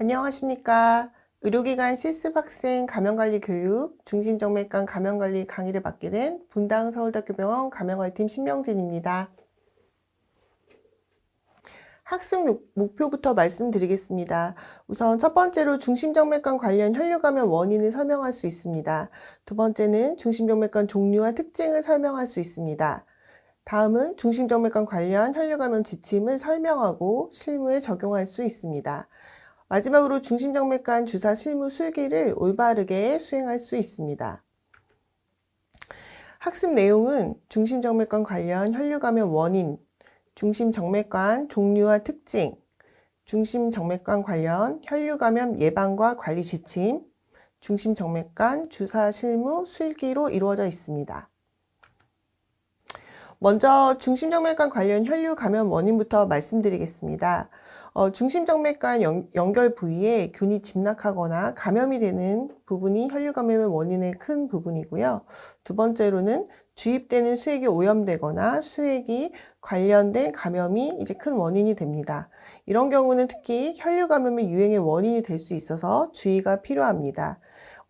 안녕하십니까. 의료기관 실습학생 감염관리 교육, 중심정맥관 감염관리 강의를 맡게 된 분당 서울대학교병원 감염관리팀 신명진입니다. 학습 목표부터 말씀드리겠습니다. 우선 첫 번째로 중심정맥관 관련 혈류감염 원인을 설명할 수 있습니다. 두 번째는 중심정맥관 종류와 특징을 설명할 수 있습니다. 다음은 중심정맥관 관련 혈류감염 지침을 설명하고 실무에 적용할 수 있습니다. 마지막으로 중심정맥관 주사 실무 술기를 올바르게 수행할 수 있습니다. 학습 내용은 중심정맥관 관련 혈류감염 원인, 중심정맥관 종류와 특징, 중심정맥관 관련 혈류감염 예방과 관리 지침, 중심정맥관 주사 실무 술기로 이루어져 있습니다. 먼저 중심정맥관 관련 혈류감염 원인부터 말씀드리겠습니다. 중심정맥관 연결 부위에 균이 침략하거나 감염이 되는 부분이 혈류감염의 원인의 큰 부분이고요. 두 번째로는 주입되는 수액이 오염되거나 수액이 관련된 감염이 이제 큰 원인이 됩니다. 이런 경우는 특히 혈류감염의 유행의 원인이 될 수 있어서 주의가 필요합니다.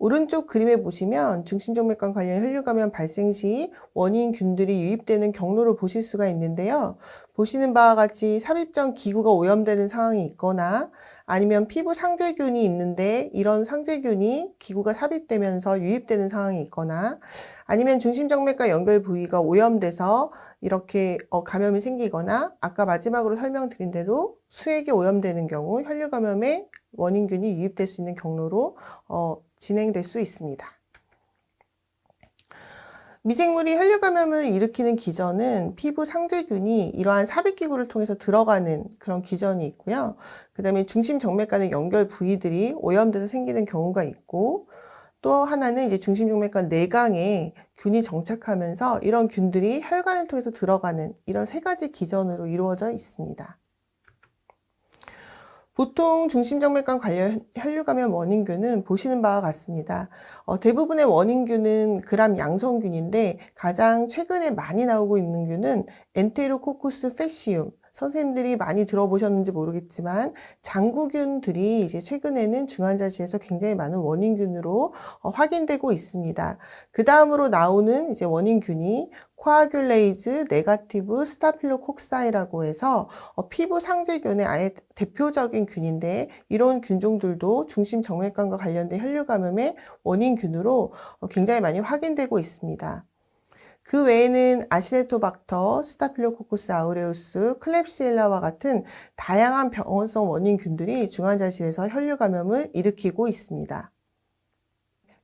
오른쪽 그림에 보시면 중심정맥관 관련 혈류감염 발생 시 원인균들이 유입되는 경로를 보실 수가 있는데요. 보시는 바와 같이 삽입전 기구가 오염되는 상황이 있거나 아니면 피부 상재균이 있는데 이런 상재균이 기구가 삽입되면서 유입되는 상황이 있거나 아니면 중심정맥관 연결 부위가 오염돼서 이렇게 감염이 생기거나 아까 마지막으로 설명드린 대로 수액이 오염되는 경우 혈류감염의 원인균이 유입될 수 있는 경로로 진행될 수 있습니다. 미생물이 혈류감염을 일으키는 기전은 피부 상재균이 이러한 삽입기구를 통해서 들어가는 그런 기전이 있고요. 그 다음에 중심정맥관의 연결 부위들이 오염돼서 생기는 경우가 있고 또 하나는 이제 중심정맥관 내강에 균이 정착하면서 이런 균들이 혈관을 통해서 들어가는 이런 세 가지 기전으로 이루어져 있습니다. 보통 중심정맥관 관련 혈류감염 원인균은 보시는 바와 같습니다. 대부분의 원인균은 gram 양성균인데 가장 최근에 많이 나오고 있는 균은 엔테로코쿠스 패시움. 선생님들이 많이 들어보셨는지 모르겠지만 장구균들이 이제 최근에는 중환자실에서 굉장히 많은 원인균으로 확인되고 있습니다. 그 다음으로 나오는 이제 원인균이 코아귤레이즈 네가티브 스타필로콕사이라고 해서 피부 상재균의 아예 대표적인 균인데 이런 균종들도 중심정맥관과 관련된 혈류감염의 원인균으로 굉장히 많이 확인되고 있습니다. 그 외에는 아시네토박터, 스타필로코쿠스 아우레우스, 클렙시엘라와 같은 다양한 병원성 원인균들이 중환자실에서 혈류감염을 일으키고 있습니다.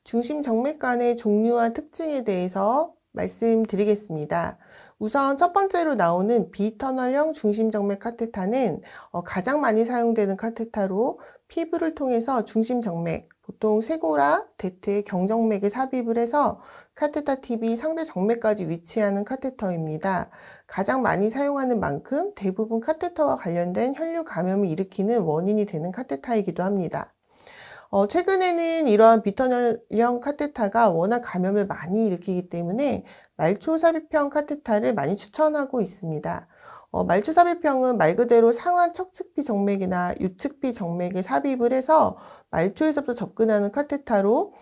중심정맥관의 종류와 특징에 대해서 말씀드리겠습니다. 우선 첫 번째로 나오는 비터널형 중심정맥 카테타는 가장 많이 사용되는 카테타로 피부를 통해서 중심정맥, 보통 쇄골화, 대퇴, 경정맥에 삽입을 해서 카테타 팁이 상대 정맥까지 위치하는 카테터입니다. 가장 많이 사용하는 만큼 대부분 카테터와 관련된 혈류 감염을 일으키는 원인이 되는 카테타이기도 합니다. 최근에는 이러한 비터널형 카테타가 워낙 감염을 많이 일으키기 때문에 말초 삽입형 카테타를 많이 추천하고 있습니다. 말초 삽입형은 말 그대로 상완 척측피 정맥이나 유측피 정맥에 삽입을 해서 말초에서부터 접근하는 카테타로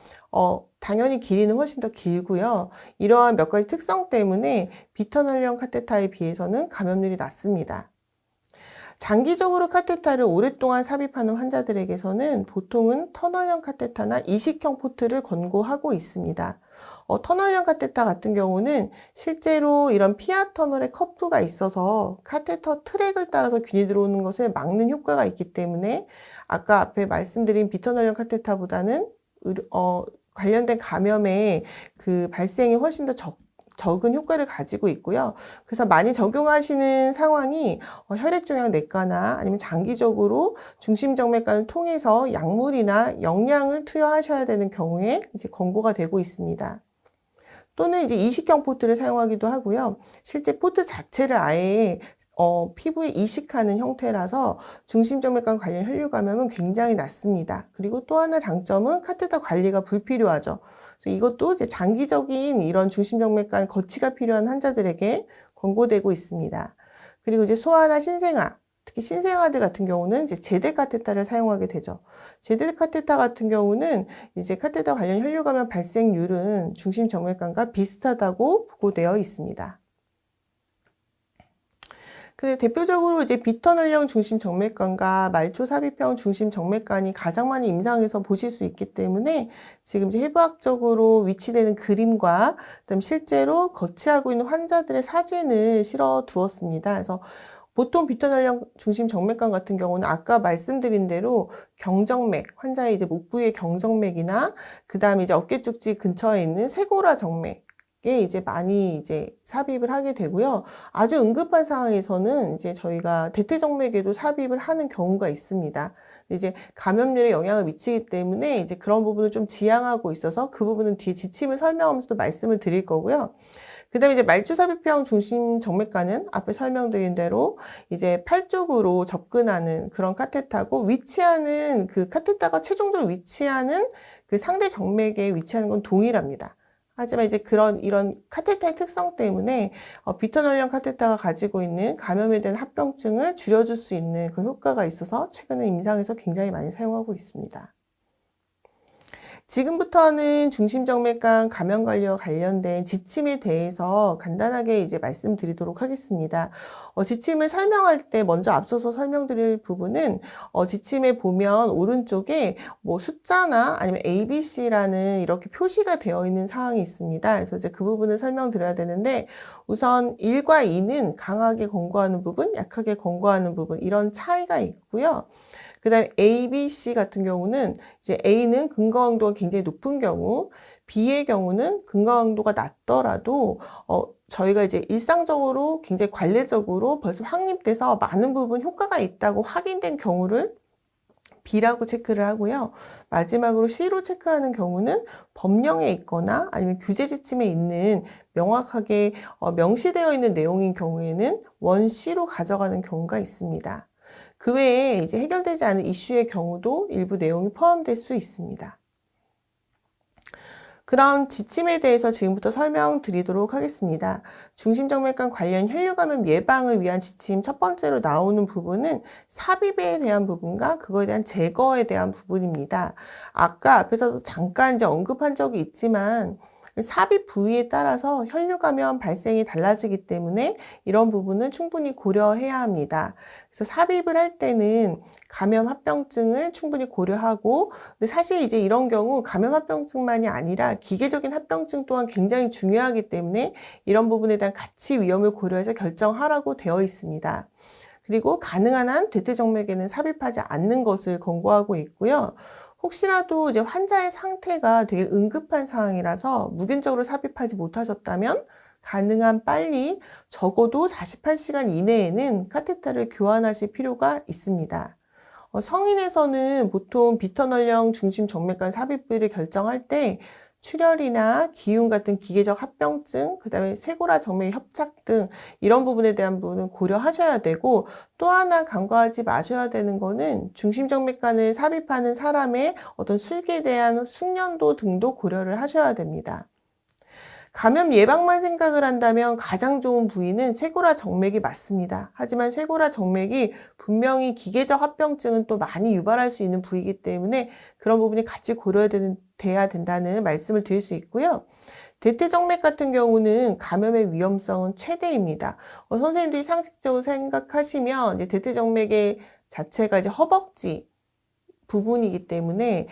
당연히 길이는 훨씬 더 길고요. 이러한 몇 가지 특성 때문에 비터널형 카테타에 비해서는 감염률이 낮습니다. 장기적으로 카테타를 오랫동안 삽입하는 환자들에게서는 보통은 터널형 카테타나 이식형 포트를 권고하고 있습니다. 터널형 카테타 같은 경우는 실제로 이런 피하 터널에 커프가 있어서 카테터 트랙을 따라서 균이 들어오는 것을 막는 효과가 있기 때문에 아까 앞에 말씀드린 비터널형 카테타보다는 관련된 감염의 그 발생이 훨씬 더 적은 효과를 가지고 있고요. 그래서 많이 적용하시는 상황이 혈액종양 내과나 아니면 장기적으로 중심정맥관을 통해서 약물이나 영양을 투여하셔야 되는 경우에 이제 권고가 되고 있습니다. 또는 이제 이식형 포트를 사용하기도 하고요. 실제 포트 자체를 아예 피부에 이식하는 형태라서 중심정맥관 관련 혈류감염은 굉장히 낮습니다. 그리고 또 하나 장점은 카테터 관리가 불필요하죠. 그래서 이것도 이제 장기적인 이런 중심정맥관 거치가 필요한 환자들에게 권고되고 있습니다. 그리고 이제 소아나 신생아, 특히 신생아들 같은 경우는 이제 제대 카테터를 사용하게 되죠. 제대 카테터 같은 경우는 이제 카테터 관련 혈류감염 발생률은 중심정맥관과 비슷하다고 보고되어 있습니다. 근데 대표적으로 이제 비터널형 중심 정맥관과 말초 삽입형 중심 정맥관이 가장 많이 임상에서 보실 수 있기 때문에 지금 이제 해부학적으로 위치되는 그림과 그다음 실제로 거치하고 있는 환자들의 사진을 실어 두었습니다. 그래서 보통 비터널형 중심 정맥관 같은 경우는 아까 말씀드린 대로 경정맥, 환자의 이제 목 부위의 경정맥이나 그다음에 이제 어깨 쪽지 근처에 있는 쇄골화 정맥 에 이제 많이 이제 삽입을 하게 되고요. 아주 응급한 상황에서는 이제 저희가 대퇴정맥에도 삽입을 하는 경우가 있습니다. 이제 감염률에 영향을 미치기 때문에 이제 그런 부분을 좀 지양하고 있어서 그 부분은 뒤에 지침을 설명하면서도 말씀을 드릴 거고요. 그 다음에 이제 말초삽입형 중심 정맥관은 앞에 설명드린 대로 이제 팔 쪽으로 접근하는 그런 카테터고 위치하는 그 카테터가 최종적으로 위치하는 그 상대 정맥에 위치하는 건 동일합니다. 하지만 이제 이런 카테터의 특성 때문에 비터널형 카테터가 가지고 있는 감염에 대한 합병증을 줄여줄 수 있는 그 효과가 있어서 최근에 임상에서 굉장히 많이 사용하고 있습니다. 지금부터는 중심정맥관 감염관리와 관련된 지침에 대해서 간단하게 이제 말씀드리도록 하겠습니다. 지침을 설명할 때 먼저 앞서서 설명드릴 부분은 지침에 보면 오른쪽에 뭐 숫자나 아니면 ABC라는 이렇게 표시가 되어 있는 사항이 있습니다. 그래서 이제 그 부분을 설명드려야 되는데 우선 1과 2는 강하게 권고하는 부분, 약하게 권고하는 부분 이런 차이가 있고요. 그 다음에 A, B, C 같은 경우는 이제 A는 근거 강도가 굉장히 높은 경우, B의 경우는 근거 강도가 낮더라도 저희가 이제 일상적으로 굉장히 관례적으로 벌써 확립돼서 많은 부분 효과가 있다고 확인된 경우를 B라고 체크를 하고요. 마지막으로 C로 체크하는 경우는 법령에 있거나 아니면 규제 지침에 있는 명확하게 명시되어 있는 내용인 경우에는 1C로 가져가는 경우가 있습니다. 그 외에 이제 해결되지 않은 이슈의 경우도 일부 내용이 포함될 수 있습니다. 그럼 지침에 대해서 지금부터 설명드리도록 하겠습니다. 중심정맥관 관련 혈류감염 예방을 위한 지침 첫 번째로 나오는 부분은 삽입에 대한 부분과 그거에 대한 제거에 대한 부분입니다. 아까 앞에서도 잠깐 이제 언급한 적이 있지만 삽입 부위에 따라서 혈류감염 발생이 달라지기 때문에 이런 부분은 충분히 고려해야 합니다. 그래서 삽입을 할 때는 감염 합병증을 충분히 고려하고 근데 사실 이제 이런 경우 감염 합병증만이 아니라 기계적인 합병증 또한 굉장히 중요하기 때문에 이런 부분에 대한 가치 위험을 고려해서 결정하라고 되어 있습니다. 그리고 가능한 한 대퇴정맥에는 삽입하지 않는 것을 권고하고 있고요. 혹시라도 이제 환자의 상태가 되게 응급한 상황이라서 무균적으로 삽입하지 못하셨다면 가능한 빨리 적어도 48시간 이내에는 카테터를 교환하실 필요가 있습니다. 성인에서는 보통 비터널형 중심 정맥관 삽입 부위를 결정할 때 출혈이나 기흉 같은 기계적 합병증, 그 다음에 쇄골화 정맥 협착 등 이런 부분에 대한 부분은 고려하셔야 되고 또 하나 간과하지 마셔야 되는 거는 중심정맥관을 삽입하는 사람의 어떤 술기에 대한 숙련도 등도 고려를 하셔야 됩니다. 감염 예방만 생각을 한다면 가장 좋은 부위는 쇄골화 정맥이 맞습니다. 하지만 쇄골화 정맥이 분명히 기계적 합병증은 또 많이 유발할 수 있는 부위이기 때문에 그런 부분이 같이 고려돼야 된다는 말씀을 드릴 수 있고요. 대퇴정맥 같은 경우는 감염의 위험성은 최대입니다. 선생님들이 상식적으로 생각하시면 이제 대퇴정맥의 자체가 이제 허벅지 부분이기 때문에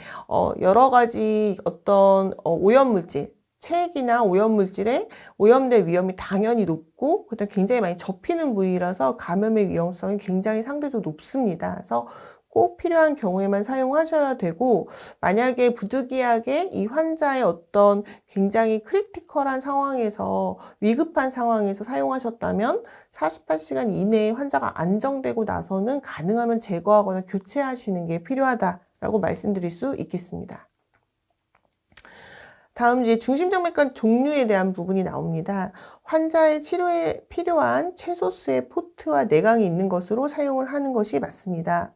여러 가지 어떤 오염물질 체액이나 오염물질에 오염될 위험이 당연히 높고 그다음 굉장히 많이 접히는 부위라서 감염의 위험성이 굉장히 상대적으로 높습니다. 그래서 꼭 필요한 경우에만 사용하셔야 되고 만약에 부득이하게 이 환자의 어떤 굉장히 크리티컬한 상황에서 위급한 상황에서 사용하셨다면 48시간 이내에 환자가 안정되고 나서는 가능하면 제거하거나 교체하시는 게 필요하다라고 말씀드릴 수 있겠습니다. 다음 이제 중심정맥관 종류에 대한 부분이 나옵니다. 환자의 치료에 필요한 최소수의 포트와 내강이 있는 것으로 사용을 하는 것이 맞습니다.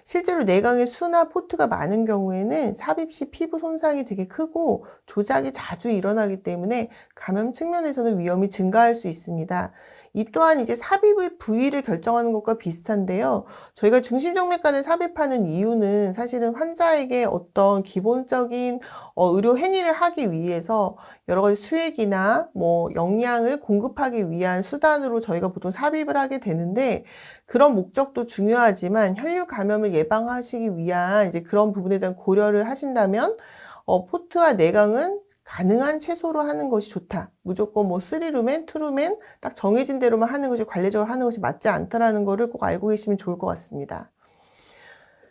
실제로 내강의 수나 포트가 많은 경우에는 삽입 시 피부 손상이 되게 크고 조작이 자주 일어나기 때문에 감염 측면에서는 위험이 증가할 수 있습니다. 이 또한 이제 삽입의 부위를 결정하는 것과 비슷한데요. 저희가 중심정맥관을 삽입하는 이유는 사실은 환자에게 어떤 기본적인 의료 행위를 하기 위해서 여러 가지 수액이나 뭐 영양을 공급하기 위한 수단으로 저희가 보통 삽입을 하게 되는데, 그런 목적도 중요하지만 혈류 감염을 예방하시기 위한 이제 그런 부분에 대한 고려를 하신다면 포트와 내강은 가능한 채소로 하는 것이 좋다. 무조건 뭐 3루멘, 2루멘 딱 정해진 대로만 하는 것이, 관례적으로 하는 것이 맞지 않다라는 거를 꼭 알고 계시면 좋을 것 같습니다.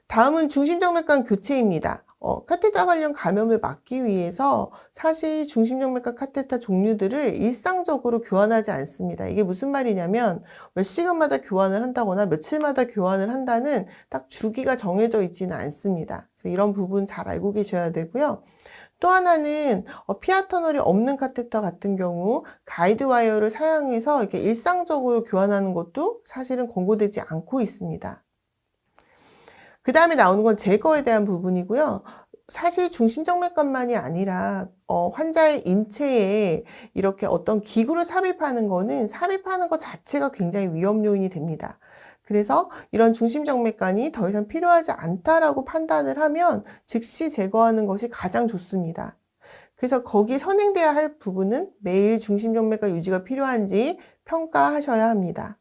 다음은 중심정맥관 교체입니다. 카테터 관련 감염을 막기 위해서 사실 중심정맥관 카테터 종류들을 일상적으로 교환하지 않습니다. 이게 무슨 말이냐면 몇 시간마다 교환을 한다거나 며칠마다 교환을 한다는 딱 주기가 정해져 있지는 않습니다. 그래서 이런 부분 잘 알고 계셔야 되고요. 또 하나는 피하 터널이 없는 카테터 같은 경우 가이드 와이어를 사용해서 이렇게 일상적으로 교환하는 것도 사실은 권고되지 않고 있습니다. 그 다음에 나오는 건 제거에 대한 부분이고요. 사실 중심정맥관만이 아니라 환자의 인체에 이렇게 어떤 기구를 삽입하는 거는 삽입하는 것 자체가 굉장히 위험 요인이 됩니다. 그래서 이런 중심정맥관이 더 이상 필요하지 않다라고 판단을 하면 즉시 제거하는 것이 가장 좋습니다. 그래서 거기에 선행돼야 할 부분은 매일 중심정맥관 유지가 필요한지 평가하셔야 합니다.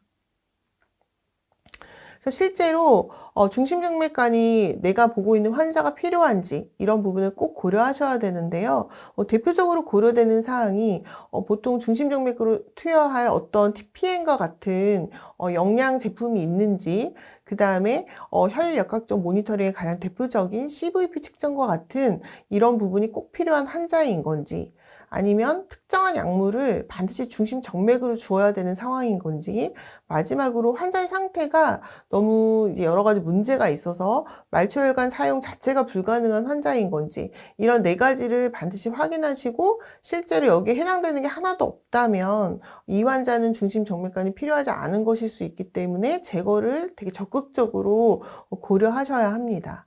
실제로 중심정맥관이 내가 보고 있는 환자가 필요한지 이런 부분을 꼭 고려하셔야 되는데요. 대표적으로 고려되는 사항이 보통 중심정맥으로 투여할 어떤 TPN과 같은 영양 제품이 있는지, 그 다음에 혈역학적 모니터링의 가장 대표적인 CVP 측정과 같은 이런 부분이 꼭 필요한 환자인 건지, 아니면 특정한 약물을 반드시 중심 정맥으로 주어야 되는 상황인 건지, 마지막으로 환자의 상태가 너무 이제 여러 가지 문제가 있어서 말초혈관 사용 자체가 불가능한 환자인 건지, 이런 4가지를 반드시 확인하시고 실제로 여기에 해당되는 게 하나도 없다면 이 환자는 중심 정맥관이 필요하지 않은 것일 수 있기 때문에 제거를 되게 적극적으로 고려하셔야 합니다.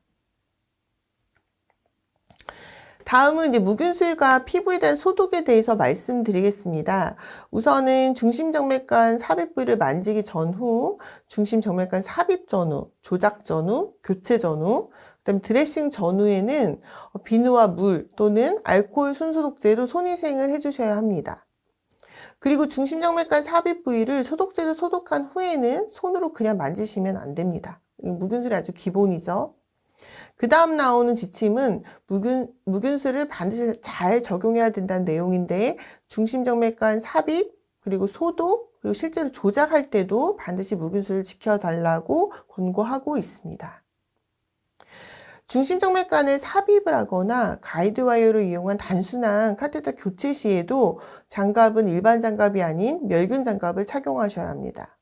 다음은 이제 무균술과 피부에 대한 소독에 대해서 말씀드리겠습니다. 우선은 중심정맥관 삽입 부위를 만지기 전후, 중심정맥관 삽입 전후, 조작 전후, 교체 전후, 그다음에 드레싱 전후에는 비누와 물 또는 알코올 손소독제로 손위생을 해주셔야 합니다. 그리고 중심정맥관 삽입 부위를 소독제로 소독한 후에는 손으로 그냥 만지시면 안 됩니다. 무균술이 아주 기본이죠. 그 다음 나오는 지침은 무균술을 반드시 잘 적용해야 된다는 내용인데, 중심정맥관 삽입, 그리고 소독, 그리고 실제로 조작할 때도 반드시 무균술을 지켜달라고 권고하고 있습니다. 중심정맥관을 삽입을 하거나 가이드와이어를 이용한 단순한 카테터 교체 시에도 장갑은 일반 장갑이 아닌 멸균 장갑을 착용하셔야 합니다.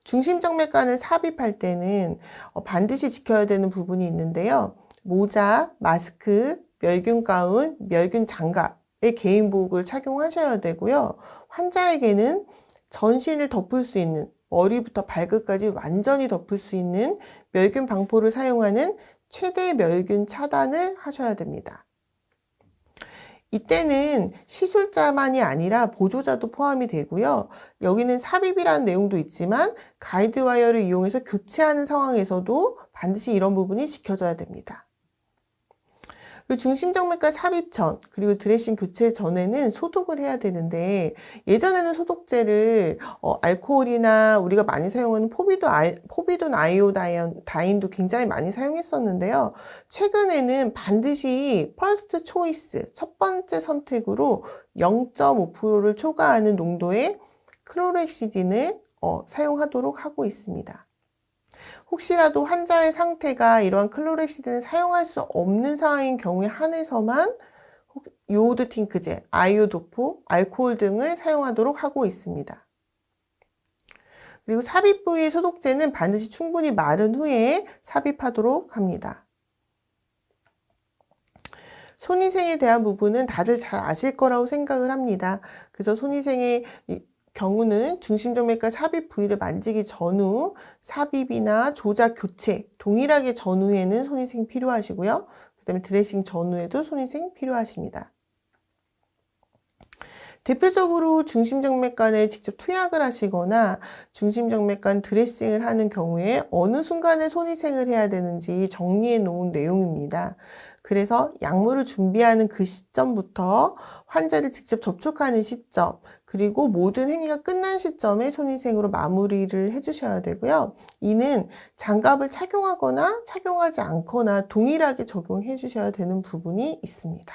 중심정맥관을 삽입할 때는 반드시 지켜야 되는 부분이 있는데요. 모자, 마스크, 멸균 가운, 멸균 장갑의 개인복을 착용하셔야 되고요. 환자에게는 전신을 덮을 수 있는, 머리부터 발끝까지 완전히 덮을 수 있는 멸균 방포를 사용하는 최대 멸균 차단을 하셔야 됩니다. 이때는 시술자만이 아니라 보조자도 포함이 되고요. 여기는 삽입이라는 내용도 있지만 가이드와이어를 이용해서 교체하는 상황에서도 반드시 이런 부분이 지켜져야 됩니다. 중심정맥관 삽입 전, 그리고 드레싱 교체 전에는 소독을 해야 되는데, 예전에는 소독제를 알코올이나 우리가 많이 사용하는 포비돈 아이오다인도 굉장히 많이 사용했었는데요. 최근에는 반드시 퍼스트 초이스, 첫 번째 선택으로 0.5%를 초과하는 농도의 클로렉시딘을 사용하도록 하고 있습니다. 혹시라도 환자의 상태가 이러한 클로렉시딘을 사용할 수 없는 상황인 경우에 한해서만 요오드 팅크제, 아이오도포, 알코올 등을 사용하도록 하고 있습니다. 그리고 삽입 부위의 소독제는 반드시 충분히 마른 후에 삽입하도록 합니다. 손위생에 대한 부분은 다들 잘 아실 거라고 생각을 합니다. 그래서 손위생의 경우는 중심정맥관 삽입 부위를 만지기 전후, 삽입이나 조작 교체, 동일하게 전후에는 손위생 필요하시고요. 그 다음에 드레싱 전후에도 손위생 필요하십니다. 대표적으로 중심정맥관에 직접 투약을 하시거나 중심정맥관 드레싱을 하는 경우에 어느 순간에 손위생을 해야 되는지 정리해 놓은 내용입니다. 그래서 약물을 준비하는 그 시점부터 환자를 직접 접촉하는 시점, 그리고 모든 행위가 끝난 시점에 손위생으로 마무리를 해주셔야 되고요. 이는 장갑을 착용하거나 착용하지 않거나 동일하게 적용해 주셔야 되는 부분이 있습니다.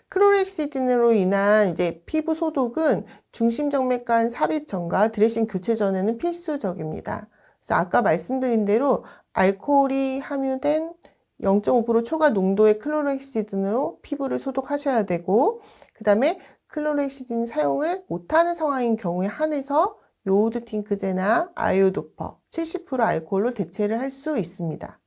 클로렉시딘으로 인한 피부 소독은 중심정맥관 삽입 전과 드레싱 교체 전에는 필수적입니다. 그래서 아까 말씀드린 대로 알코올이 함유된 0.5% 초과 농도의 클로렉시딘으로 피부를 소독하셔야 되고, 그 다음에 클로렉시딘 사용을 못하는 상황인 경우에 한해서 요오드 팅크제나 아이오도퍼 70% 알코올로 대체를 할 수 있습니다.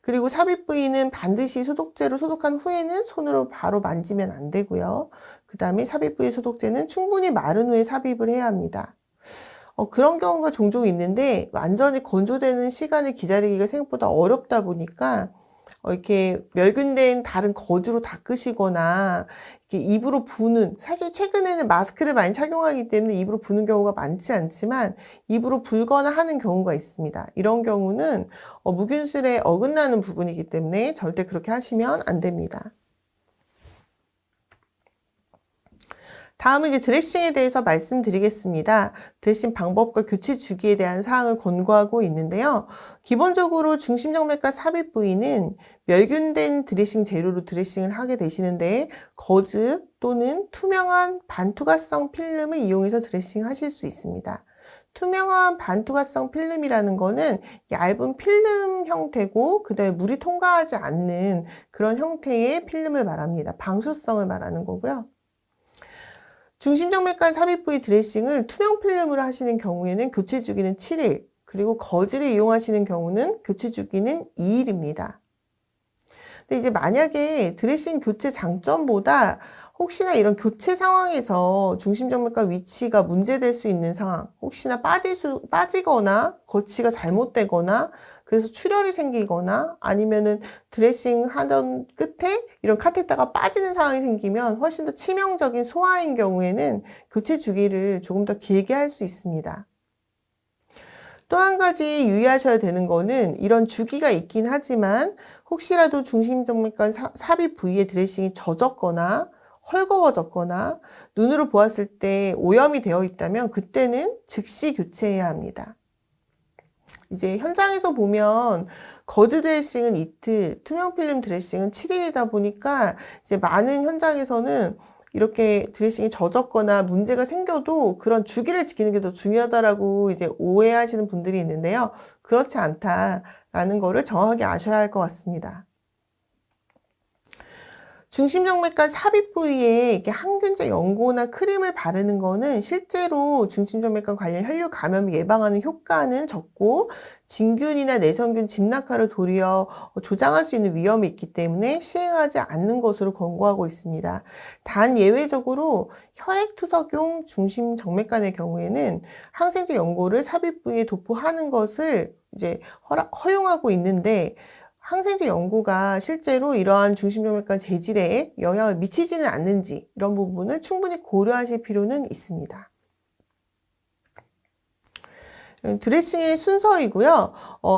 그리고 삽입 부위는 반드시 소독제로 소독한 후에는 손으로 바로 만지면 안 되고요. 그 다음에 삽입 부위 소독제는 충분히 마른 후에 삽입을 해야 합니다. 그런 경우가 종종 있는데 완전히 건조되는 시간을 기다리기가 생각보다 어렵다 보니까 이렇게 멸균된 다른 거즈로 닦으시거나 이렇게 입으로 부는, 사실 최근에는 마스크를 많이 착용하기 때문에 입으로 부는 경우가 많지 않지만 입으로 불거나 하는 경우가 있습니다. 이런 경우는 무균술에 어긋나는 부분이기 때문에 절대 그렇게 하시면 안 됩니다. 다음은 드레싱에 대해서 말씀드리겠습니다. 드레싱 방법과 교체 주기에 대한 사항을 권고하고 있는데요. 기본적으로 중심정맥과 삽입 부위는 멸균된 드레싱 재료로 드레싱을 하게 되시는데 거즈 또는 투명한 반투과성 필름을 이용해서 드레싱 하실 수 있습니다. 투명한 반투과성 필름이라는 거는 얇은 필름 형태고 그 다음에 물이 통과하지 않는 그런 형태의 필름을 말합니다. 방수성을 말하는 거고요. 중심정맥관 삽입 부위 드레싱을 투명 필름으로 하시는 경우에는 교체 주기는 7일, 그리고 거즈를 이용하시는 경우는 교체 주기는 2일입니다. 근데 이제 만약에 드레싱 교체 장점보다 혹시나 이런 교체 상황에서 중심정맥관 위치가 문제될 수 있는 상황, 혹시나 빠지거나 거치가 잘못되거나 그래서 출혈이 생기거나 아니면은 드레싱 하던 끝에 이런 카테터가 빠지는 상황이 생기면 훨씬 더 치명적인 소아인 경우에는 교체 주기를 조금 더 길게 할 수 있습니다. 또 한 가지 유의하셔야 되는 거는 이런 주기가 있긴 하지만 혹시라도 중심정맥관 삽입 부위의 드레싱이 젖었거나 헐거워졌거나 눈으로 보았을 때 오염이 되어 있다면 그때는 즉시 교체해야 합니다. 이제 현장에서 보면 거즈 드레싱은 이틀, 투명 필름 드레싱은 7일이다 보니까 이제 많은 현장에서는 이렇게 드레싱이 젖었거나 문제가 생겨도 그런 주기를 지키는 게 더 중요하다라고 이제 오해하시는 분들이 있는데요. 그렇지 않다라는 거를 정확하게 아셔야 할 것 같습니다. 중심정맥관 삽입 부위에 이렇게 항균제 연고나 크림을 바르는 거는 실제로 중심정맥관 관련 혈류 감염을 예방하는 효과는 적고 진균이나 내성균 진낙하를 도리어 조장할 수 있는 위험이 있기 때문에 시행하지 않는 것으로 권고하고 있습니다. 단 예외적으로 혈액투석용 중심정맥관의 경우에는 항생제 연고를 삽입 부위에 도포하는 것을 이제 허용하고 있는데 항생제 연고가 실제로 이러한 중심정맥관 재질에 영향을 미치지는 않는지 이런 부분을 충분히 고려하실 필요는 있습니다. 드레싱의 순서이고요.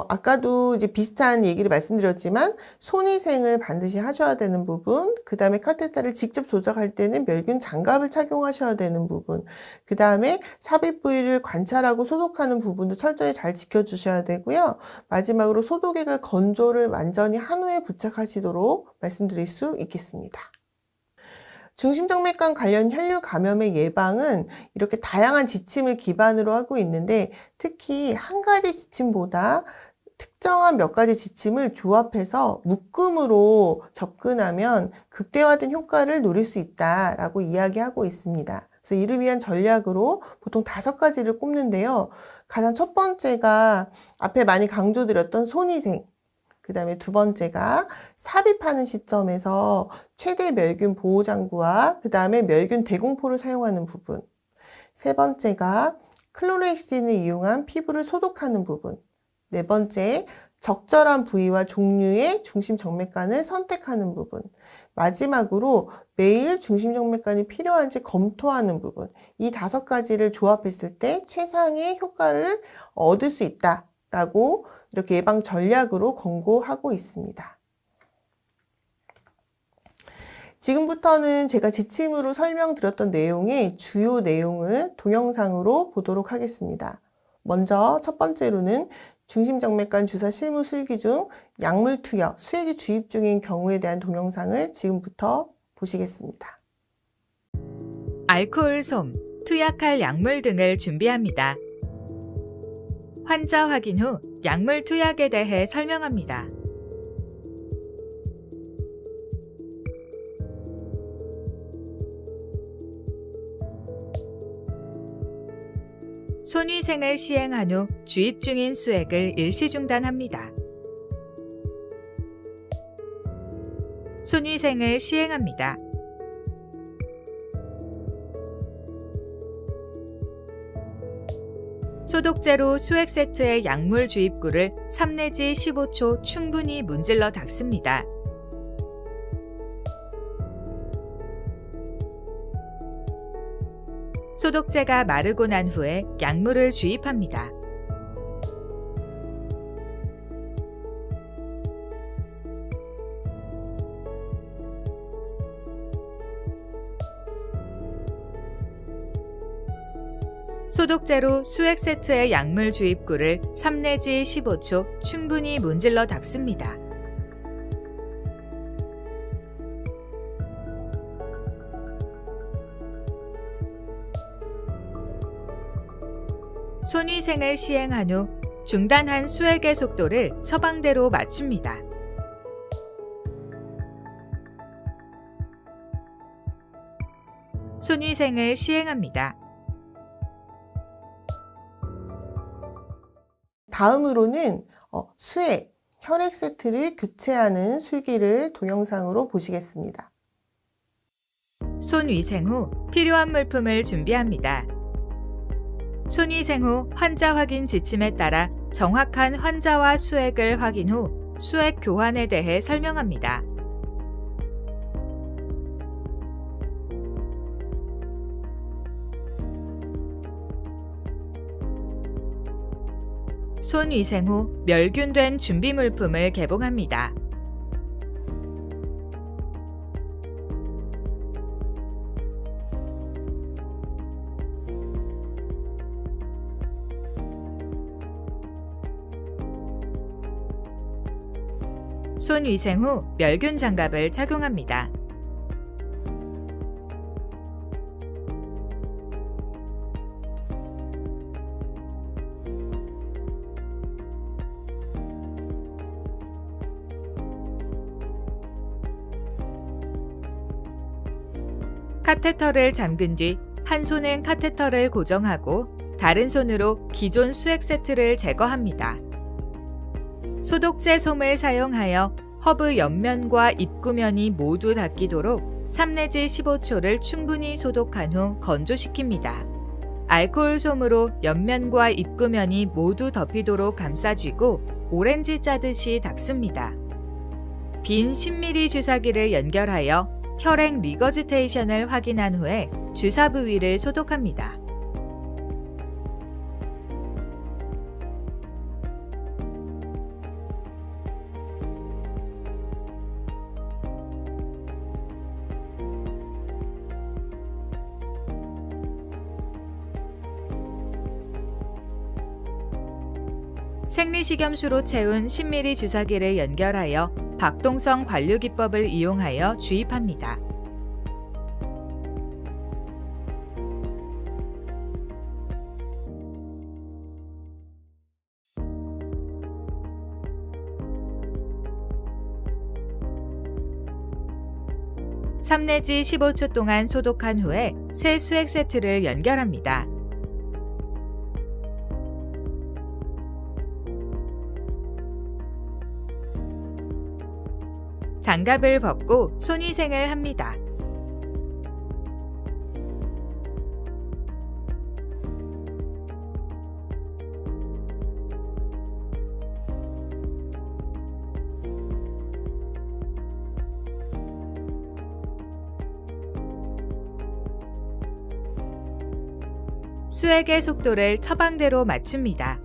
아까도 이제 비슷한 얘기를 말씀드렸지만 손위생을 반드시 하셔야 되는 부분, 그 다음에 카테터를 직접 조작할 때는 멸균 장갑을 착용하셔야 되는 부분, 그 다음에 삽입 부위를 관찰하고 소독하는 부분도 철저히 잘 지켜주셔야 되고요. 마지막으로 소독액을 건조를 완전히 한 후에 부착하시도록 말씀드릴 수 있겠습니다. 중심정맥관 관련 혈류 감염의 예방은 이렇게 다양한 지침을 기반으로 하고 있는데 특히 한 가지 지침보다 특정한 몇 가지 지침을 조합해서 묶음으로 접근하면 극대화된 효과를 노릴 수 있다라고 이야기하고 있습니다. 그래서 이를 위한 전략으로 보통 5가지를 꼽는데요. 가장 첫 번째가 앞에 많이 강조드렸던 손위생, 그 다음에 두 번째가 삽입하는 시점에서 최대 멸균 보호장구와 그 다음에 멸균 대공포를 사용하는 부분, 세 번째가 클로렉신을 이용한 피부를 소독하는 부분, 네 번째 적절한 부위와 종류의 중심정맥관을 선택하는 부분. 마지막으로 매일 중심정맥관이 필요한지 검토하는 부분. 이 5가지를 조합했을 때 최상의 효과를 얻을 수 있다라고 이렇게 예방 전략으로 권고하고 있습니다. 지금부터는 제가 지침으로 설명드렸던 내용의 주요 내용을 동영상으로 보도록 하겠습니다. 먼저 첫 번째로는 중심정맥관 주사 실무 술기 중 약물 투여, 수액이 주입 중인 경우에 대한 동영상을 지금부터 보시겠습니다. 알코올 솜, 투약할 약물 등을 준비합니다. 환자 확인 후 약물 투약에 대해 설명합니다. 손위생을 시행한 후 주입 중인 수액을 일시 중단합니다. 손위생을 시행합니다. 소독제로 수액 세트의 약물 주입구를 3 내지 15초 충분히 문질러 닦습니다. 소독제가 마르고 난 후에 약물을 주입합니다. 소독제로 수액 세트의 약물 주입구를 3 내지 15초 충분히 문질러 닦습니다. 손위생을 시행한 후 중단한 수액의 속도를 처방대로 맞춥니다. 손위생을 시행합니다. 다음으로는 수액, 혈액 세트를 교체하는 술기를 동영상으로 보시겠습니다. 손위생 후 필요한 물품을 준비합니다. 손위생 후 환자 확인 지침에 따라 정확한 환자와 수액을 확인 후 수액 교환에 대해 설명합니다. 손위생 후 멸균된 준비 물품을 개봉합니다. 손위생 후 멸균 장갑을 착용합니다. 카테터를 잠근 뒤 한 손은 카테터를 고정하고 다른 손으로 기존 수액 세트를 제거합니다. 소독제 솜을 사용하여 허브 옆면과 입구면이 모두 닦이도록 3 내지 15초를 충분히 소독한 후 건조시킵니다. 알코올 솜으로 옆면과 입구면이 모두 덮이도록 감싸쥐고 오렌지 짜듯이 닦습니다. 빈 10ml 주사기를 연결하여 혈액 리거지테이션을 확인한 후에 주사 부위를 소독합니다. 생리식염수로 채운 10ml 주사기를 연결하여 박동성 관류 기법을 이용하여 주입합니다. (3 내지 15초) 동안 소독한 후에 새 수액 세트를 연결합니다. 장갑을 벗고 손위생을 합니다. 수액의 속도를 처방대로 맞춥니다.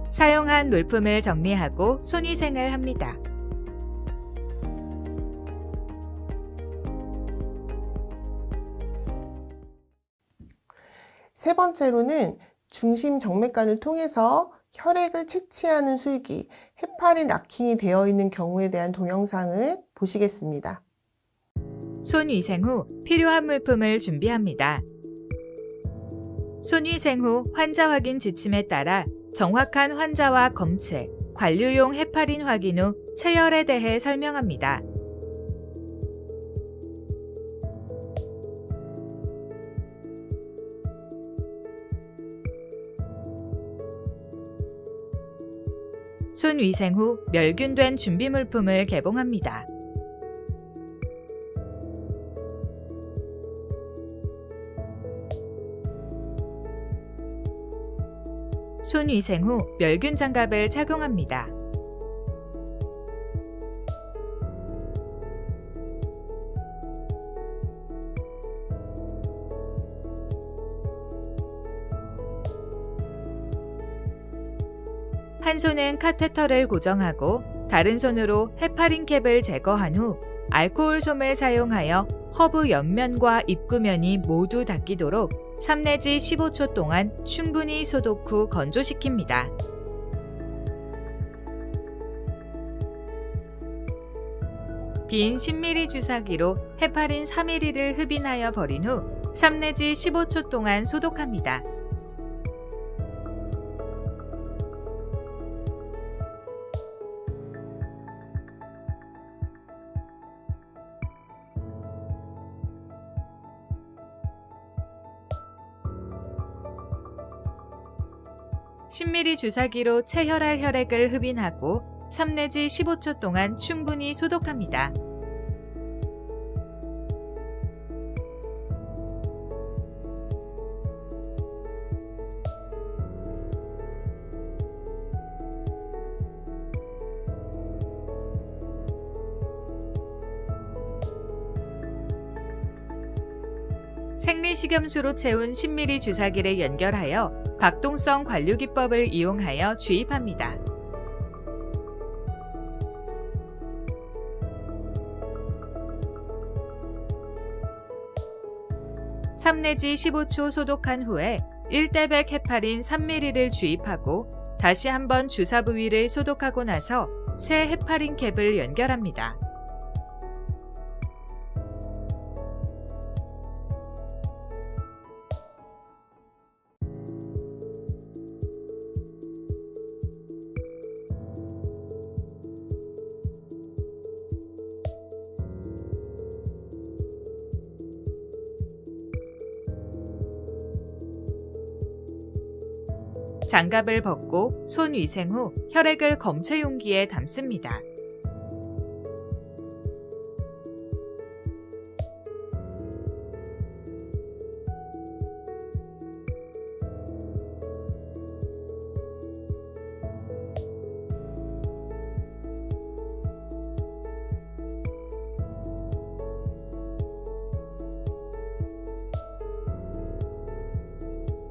사용한 물품을 정리하고 손위생을 합니다. 세 번째로는 중심 정맥관을 통해서 혈액을 채취하는 술기, 헤파린 락킹이 되어 있는 경우에 대한 동영상을 보시겠습니다. 손위생 후 필요한 물품을 준비합니다. 손위생 후 환자 확인 지침에 따라 정확한 환자와 검체, 관류용 헤파린 확인 후 체열에 대해 설명합니다. 손위생 후 멸균된 준비 물품을 개봉합니다. 손위생 후 멸균 장갑을 착용합니다. 한 손은 카테터를 고정하고 다른 손으로 헤파린 캡을 제거한 후 알코올 솜을 사용하여 허브 옆면과 입구면이 모두 닦이도록 3 내지 15초 동안 충분히 소독 후 건조시킵니다. 빈 10ml 주사기로 헤파린 4ml를 흡인하여 버린 후 3 내지 15초 동안 소독합니다. (10ml) 주사기로 체혈할 혈액을 흡인하고 3 내지 15초 동안 충분히 소독합니다. 생리식염수로 채운 10ml 주사기를 연결하여 박동성 관류기법을 이용하여 주입합니다. (3 내지 15초) 소독한 후에 1대100 헤파린 3ml를 주입하고 다시 한번 주사 부위를 소독하고 나서 새 헤파린 캡을 연결합니다. 장갑을 벗고 손위생 후 혈액을 검체 용기에 담습니다.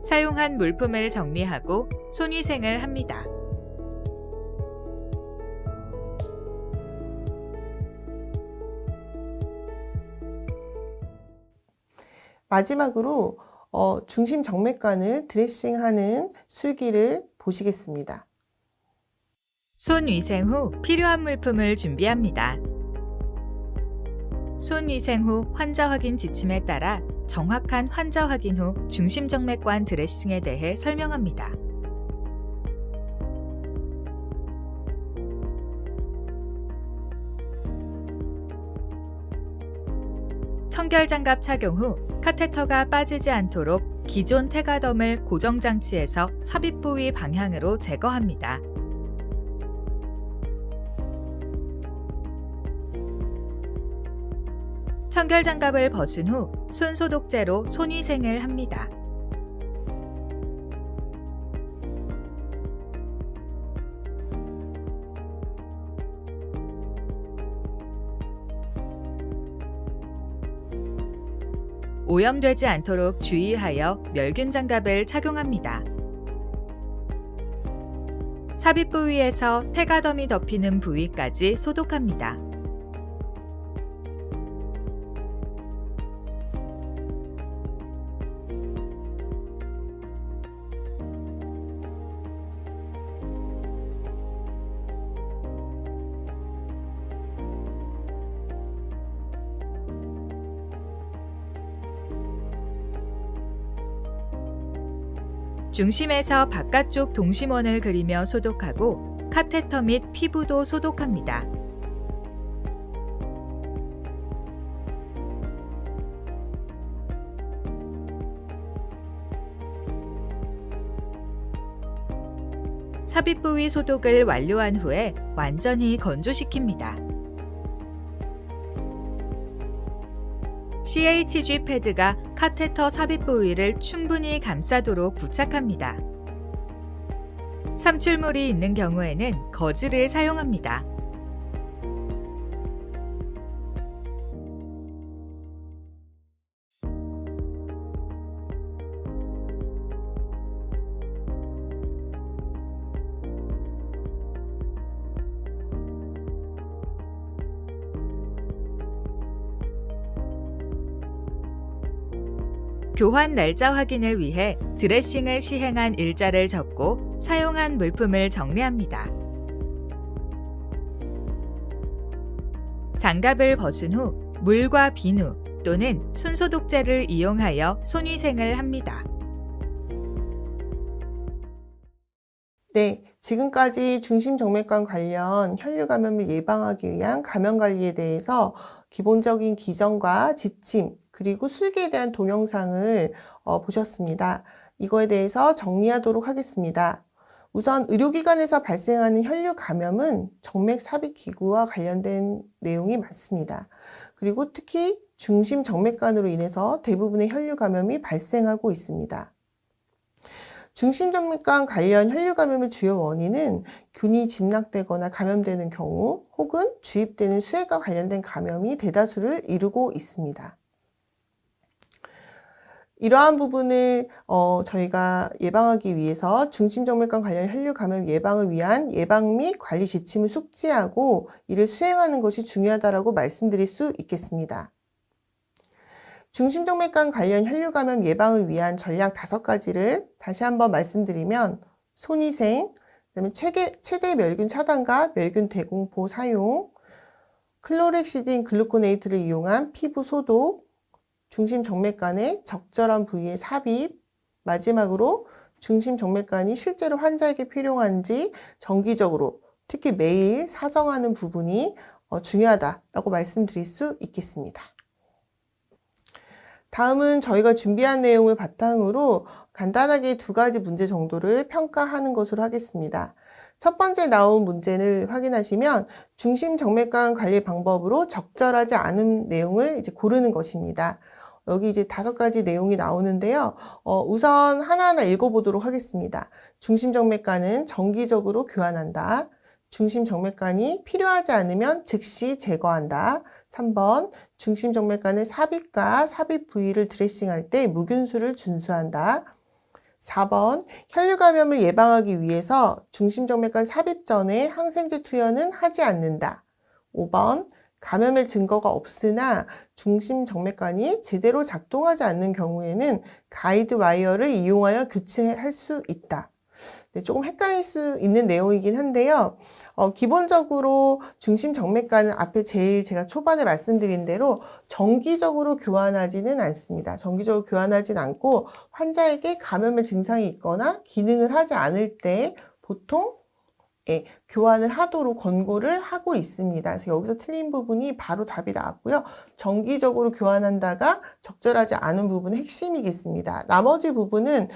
사용한 물품을 정리하고 손위생을 합니다. 마지막으로 중심 정맥관을 드레싱하는 술기를 보시겠습니다. 손위생 후 필요한 물품을 준비합니다. 손위생 후 환자 확인 지침에 따라 정확한 환자 확인 후 중심정맥관 드레싱에 대해 설명합니다. 청결장갑 착용 후 카테터가 빠지지 않도록 기존 태가덤을 고정장치에서 삽입 부위 방향으로 제거합니다. 청결장갑을 벗은 후 손소독제로 손위생을 합니다. 오염되지 않도록 주의하여 멸균 장갑을 착용합니다. 삽입 부위에서 태가덤이 덮이는 부위까지 소독합니다. 중심에서 바깥쪽 동심원을 그리며 소독하고 카테터 및 피부도 소독합니다. 삽입 부위 소독을 완료한 후에 완전히 건조시킵니다. CHG 패드가 카테터 삽입 부위를 충분히 감싸도록 부착합니다. 삼출물이 있는 경우에는 거즈를 사용합니다. 교환 날짜 확인을 위해 드레싱을 시행한 일자를 적고 사용한 물품을 정리합니다. 장갑을 벗은 후 물과 비누 또는 손소독제를 이용하여 손위생을 합니다. 네, 지금까지 중심정맥관 관련 혈류 감염을 예방하기 위한 감염 관리에 대해서 기본적인 기전과 지침, 그리고 술기에 대한 동영상을 보셨습니다. 이거에 대해서 정리하도록 하겠습니다. 우선 의료기관에서 발생하는 혈류 감염은 정맥 삽입 기구와 관련된 내용이 많습니다. 그리고 특히 중심정맥관으로 인해서 대부분의 혈류 감염이 발생하고 있습니다. 중심정맥관 관련 혈류 감염의 주요 원인은 균이 집락되거나 감염되는 경우 혹은 주입되는 수액과 관련된 감염이 대다수를 이루고 있습니다. 이러한 부분을 저희가 예방하기 위해서 중심정맥관 관련 혈류 감염 예방을 위한 예방 및 관리 지침을 숙지하고 이를 수행하는 것이 중요하다고 말씀드릴 수 있겠습니다. 중심정맥관 관련 혈류 감염 예방을 위한 전략 5가지를 다시 한번 말씀드리면 손위생, 그다음에 최대 멸균 차단과 멸균 대공포 사용, 클로렉시딘 글루코네이트를 이용한 피부 소독, 중심정맥관의 적절한 부위의 삽입, 마지막으로 중심정맥관이 실제로 환자에게 필요한지 정기적으로 특히 매일 사정하는 부분이 중요하다고 말씀드릴 수 있겠습니다. 다음은 저희가 준비한 내용을 바탕으로 간단하게 2가지 문제 정도를 평가하는 것으로 하겠습니다. 첫 번째 나온 문제를 확인하시면 중심정맥관 관리 방법으로 적절하지 않은 내용을 이제 고르는 것입니다. 여기 이제 5가지 내용이 나오는데요. 우선 하나하나 읽어보도록 하겠습니다. 중심정맥관은 정기적으로 교환한다. 중심정맥관이 필요하지 않으면 즉시 제거한다. 3번, 중심정맥관의 삽입과 삽입 부위를 드레싱할 때 무균수를 준수한다. 4번, 혈류 감염을 예방하기 위해서 중심정맥관 삽입 전에 항생제 투여는 하지 않는다. 5번, 감염의 증거가 없으나 중심정맥관이 제대로 작동하지 않는 경우에는 가이드 와이어를 이용하여 교체할 수 있다. 네, 조금 헷갈릴 수 있는 내용이긴 한데요. 기본적으로 중심정맥관은 앞에 제일 제가 초반에 말씀드린 대로 정기적으로 교환하지는 않습니다. 정기적으로 교환하진 않고 환자에게 감염의 증상이 있거나 기능을 하지 않을 때 보통 교환을 하도록 권고를 하고 있습니다. 그래서 여기서 틀린 부분이 바로 답이 나왔고요. 정기적으로 교환한다가 적절하지 않은 부분의 핵심이겠습니다. 나머지 부분은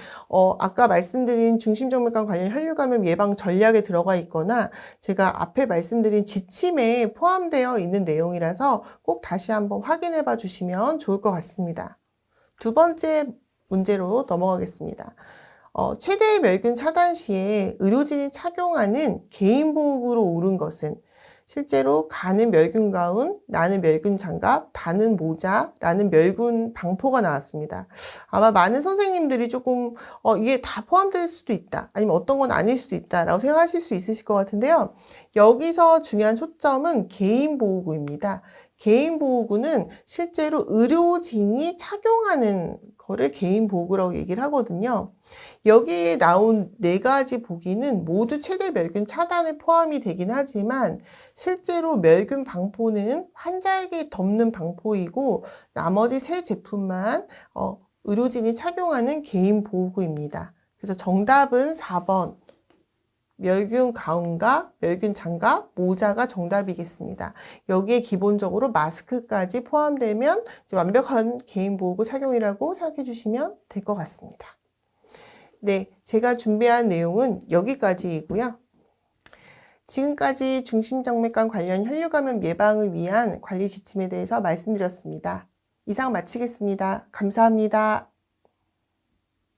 아까 말씀드린 중심정맥관 관련 혈류 감염 예방 전략에 들어가 있거나 제가 앞에 말씀드린 지침에 포함되어 있는 내용이라서 꼭 다시 한번 확인해 봐 주시면 좋을 것 같습니다. 2번째 문제로 넘어가겠습니다. 최대의 멸균 차단 시에 의료진이 착용하는 개인보호구로 옳은 것은 실제로 가는 멸균 가운, 나는 멸균 장갑, 다는 모자라는 멸균 방포가 나왔습니다. 아마 많은 선생님들이 조금 이게 다 포함될 수도 있다, 아니면 어떤 건 아닐 수도 있다라고 생각하실 수 있으실 것 같은데요. 여기서 중요한 초점은 개인보호구입니다. 개인보호구는 실제로 의료진이 착용하는 거를 개인보호구라고 얘기를 하거든요. 여기에 나온 4가지 보기는 모두 최대 멸균 차단에 포함이 되긴 하지만 실제로 멸균 방포는 환자에게 덮는 방포이고 나머지 3제품만 의료진이 착용하는 개인보호구입니다. 그래서 정답은 4번. 멸균 가운과 멸균 장갑, 모자가 정답이겠습니다. 여기에 기본적으로 마스크까지 포함되면 이제 완벽한 개인보호구 착용이라고 생각해 주시면 될 것 같습니다. 네, 제가 준비한 내용은 여기까지이고요. 지금까지 중심정맥관 관련 혈류감염 예방을 위한 관리 지침에 대해서 말씀드렸습니다. 이상 마치겠습니다. 감사합니다.